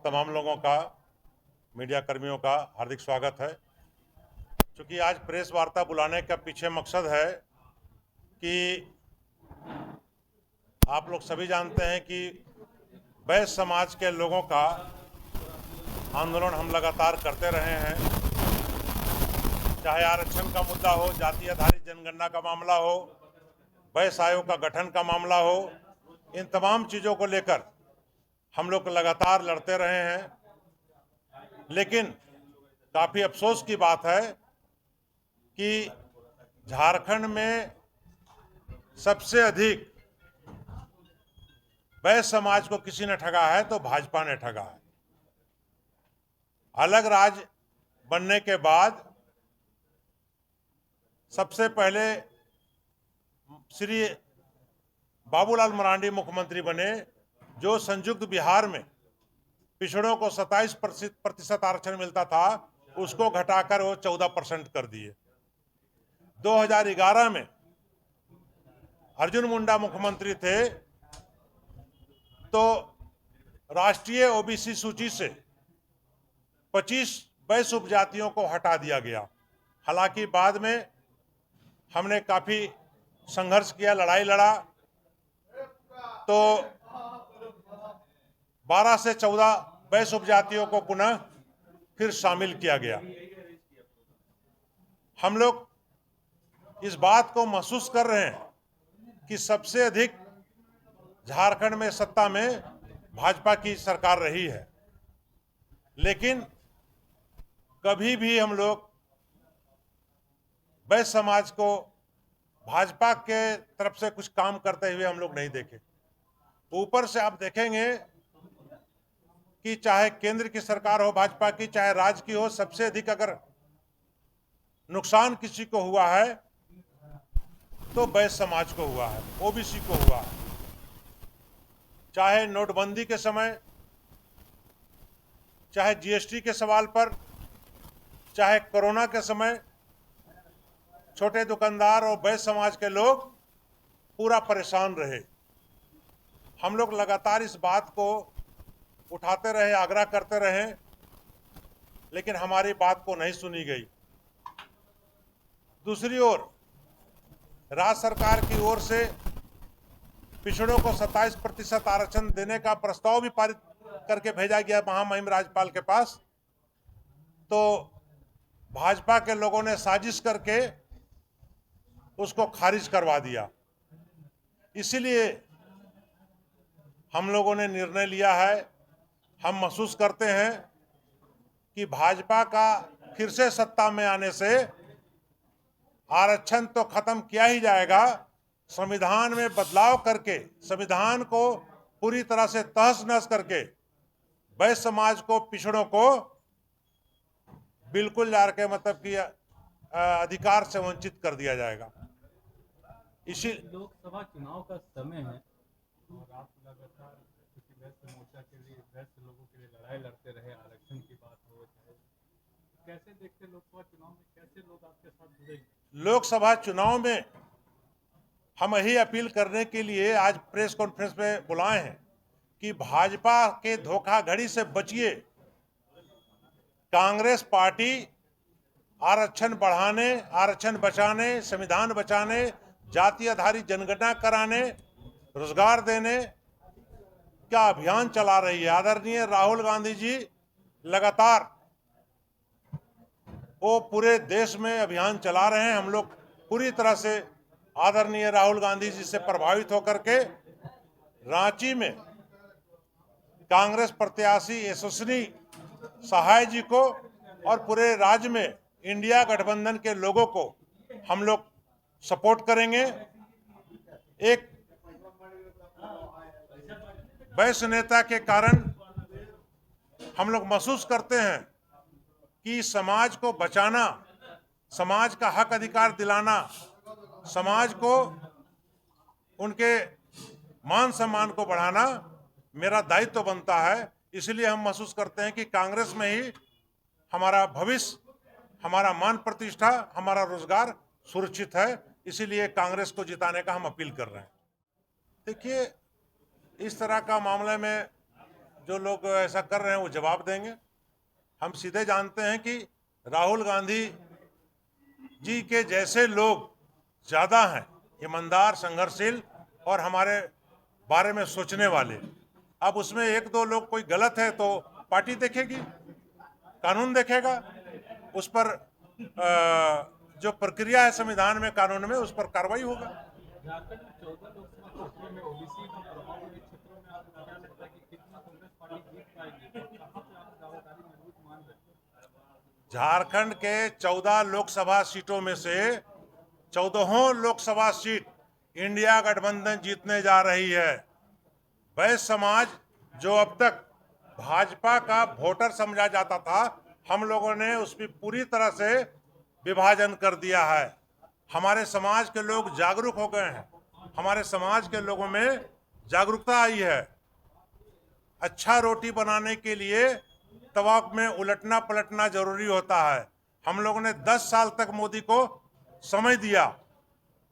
तमाम लोगों का, मीडिया कर्मियों का हार्दिक स्वागत है। चूँकि आज प्रेस वार्ता बुलाने का पीछे मकसद है कि आप लोग सभी जानते हैं कि वैश्य समाज के लोगों का आंदोलन हम लगातार करते रहे हैं। चाहे आरक्षण का मुद्दा हो, जाति आधारित जनगणना का मामला हो, वैश्य आयोग का गठन का मामला हो, इन तमाम चीज़ों को लेकर हम लोग लगातार लड़ते रहे हैं। लेकिन काफ़ी अफसोस की बात है कि झारखंड में सबसे अधिक वैश्य समाज को किसी ने ठगा है तो भाजपा ने ठगा है। अलग राज्य बनने के बाद सबसे पहले श्री बाबूलाल मरांडी मुख्यमंत्री बने, जो संयुक्त बिहार में पिछड़ों को 27% आरक्षण मिलता था, उसको घटाकर वो 14% कर दिए। 2011 में अर्जुन मुंडा मुख्यमंत्री थे तो राष्ट्रीय ओबीसी सूची से 25 वैश्य उपजातियों को हटा दिया गया। हालांकि बाद में हमने काफ़ी संघर्ष किया, लड़ाई लड़ा, तो 12 से 14 वैश्य उपजातियों को पुनः फिर शामिल किया गया। हम लोग इस बात को महसूस कर रहे हैं कि सबसे अधिक झारखंड में सत्ता में भाजपा की सरकार रही है, लेकिन कभी भी हम लोग वैश्य समाज को भाजपा के तरफ से कुछ काम करते हुए हम लोग नहीं देखे। ऊपर से आप देखेंगे कि चाहे केंद्र की सरकार हो भाजपा की, चाहे राज्य की हो, सबसे अधिक अगर नुकसान किसी को हुआ है तो वैश्य समाज को हुआ है, ओबीसी को हुआ है। चाहे नोटबंदी के समय, चाहे जीएसटी के सवाल पर, चाहे कोरोना के समय, छोटे दुकानदार और वैश्य समाज के लोग पूरा परेशान रहे। हम लोग लगातार इस बात को उठाते रहे, आग्रह करते रहे, लेकिन हमारी बात को नहीं सुनी गई। दूसरी ओर राज्य सरकार की ओर से पिछड़ों को 27% आरक्षण देने का प्रस्ताव भी पारित करके भेजा गया महामहिम राज्यपाल के पास, तो भाजपा के लोगों ने साजिश करके उसको खारिज करवा दिया। इसीलिए हम लोगों ने निर्णय लिया है, हम महसूस करते हैं कि भाजपा का फिर से सत्ता में आने से आरक्षण तो खत्म किया ही जाएगा, संविधान में बदलाव करके, संविधान को पूरी तरह से तहस नहस करके वैश्य समाज को, पिछड़ों को बिल्कुल जाके मतलब कि अधिकार से वंचित कर दिया जाएगा। इसी लोकसभा चुनाव का समय है और आप लगातार वैश्य मोर्चा के लिए, वैश्य लोगों के लिए लड़ाई लड़ते रहे, आरक्षण की बात हो चाहे, कैसे देखते लोकसभा चुनाव में, कैसे लोग आपके साथ जुड़ेंगे? लोकसभा चुनाव में हम यही अपील करने के लिए आज प्रेस कॉन्फ्रेंस में बुलाए हैं कि भाजपा के धोखाधड़ी से बचिए। कांग्रेस पार्टी आरक्षण बढ़ाने, आरक्षण बचाने, संविधान बचाने, जाति आधारित जनगणना कराने, रोजगार देने क्या अभियान चला रही है। आदरणीय राहुल गांधी जी लगातार वो पूरे देश में अभियान चला रहे हैं। हम लोग पूरी तरह से आदरणीय राहुल गांधी जी से प्रभावित होकर के रांची में कांग्रेस प्रत्याशी यशस्वी सहाय जी को और पूरे राज्य में इंडिया गठबंधन के लोगों को हम लोग सपोर्ट करेंगे। एक वैश्य नेता के कारण हम लोग महसूस करते हैं कि समाज को बचाना, समाज का हक अधिकार दिलाना, समाज को उनके मान सम्मान को बढ़ाना मेरा दायित्व बनता है। इसलिए हम महसूस करते हैं कि कांग्रेस में ही हमारा भविष्य, हमारा मान प्रतिष्ठा, हमारा रोजगार सुरक्षित है। इसीलिए कांग्रेस को जिताने का हम अपील कर रहे हैं। देखिए, इस तरह का मामले में जो लोग ऐसा कर रहे हैं वो जवाब देंगे। हम सीधे जानते हैं कि राहुल गांधी जी के जैसे लोग ज़्यादा हैं, ईमानदार, संघर्षशील और हमारे बारे में सोचने वाले। अब उसमें एक दो लोग कोई गलत है तो पार्टी देखेगी, कानून देखेगा, उस पर जो प्रक्रिया है संविधान में, कानून में, उस पर कार्रवाई होगा। झारखंड में 14 लोकसभा क्षेत्रों में ओबीसी का प्रभाव है। क्षेत्रों में आपको क्या लगता है कि कितना कांग्रेस पार्टी जीत पाएगी और कहां पे आप दावेदारी मजबूत मान रहे हैं? झारखंड के 14 लोकसभा सीटों में से 14 लोकसभा सीट इंडिया गठबंधन जीतने जा रही है। वैश्य समाज जो अब तक भाजपा का वोटर समझा जाता था, हम लोगों ने उसमें पूरी तरह से विभाजन कर दिया है। हमारे समाज के लोग जागरूक हो गए हैं, हमारे समाज के लोगों में जागरूकता आई है। अच्छा रोटी बनाने के लिए तवा में उलटना पलटना जरूरी होता है। हम लोगों ने 10 साल तक मोदी को समय दिया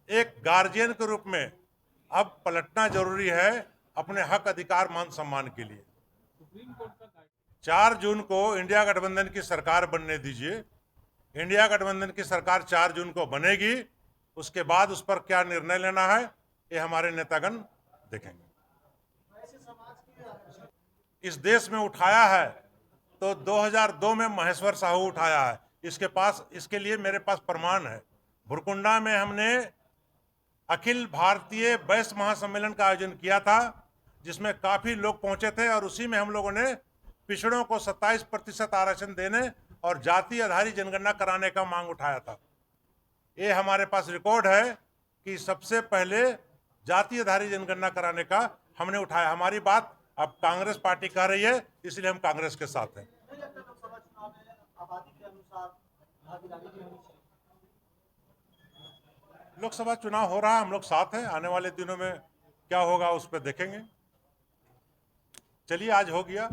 एक गार्जियन के रूप में, अब पलटना जरूरी है अपने हक, अधिकार, मान सम्मान के लिए। सुप्रीम कोर्ट का 4 जून को इंडिया गठबंधन की सरकार बनने दीजिए। इंडिया गठबंधन की सरकार 4 जून को बनेगी, उसके बाद उस पर क्या निर्णय लेना है ये हमारे नेतागण देखेंगे। इस देश में उठाया है तो 2002 में महेश्वर साहू उठाया है। इसके लिए मेरे पास प्रमाण है। भुरकुंडा में हमने अखिल भारतीय वैश्य महासम्मेलन का आयोजन किया था, जिसमें काफी लोग पहुंचे थे और उसी में हम लोगों ने पिछड़ों को 27% आरक्षण देने और जाति आधारित जनगणना कराने का मांग उठाया था। ये हमारे पास रिकॉर्ड है कि सबसे पहले जाति आधारित जनगणना कराने का हमने उठाया। हमारी बात अब कांग्रेस पार्टी कह रही है, इसलिए हम कांग्रेस के साथ हैं। लोकसभा चुनाव हो रहा है, हम लोग साथ हैं। आने वाले दिनों में क्या होगा उस पर देखेंगे। चलिए, आज हो गया।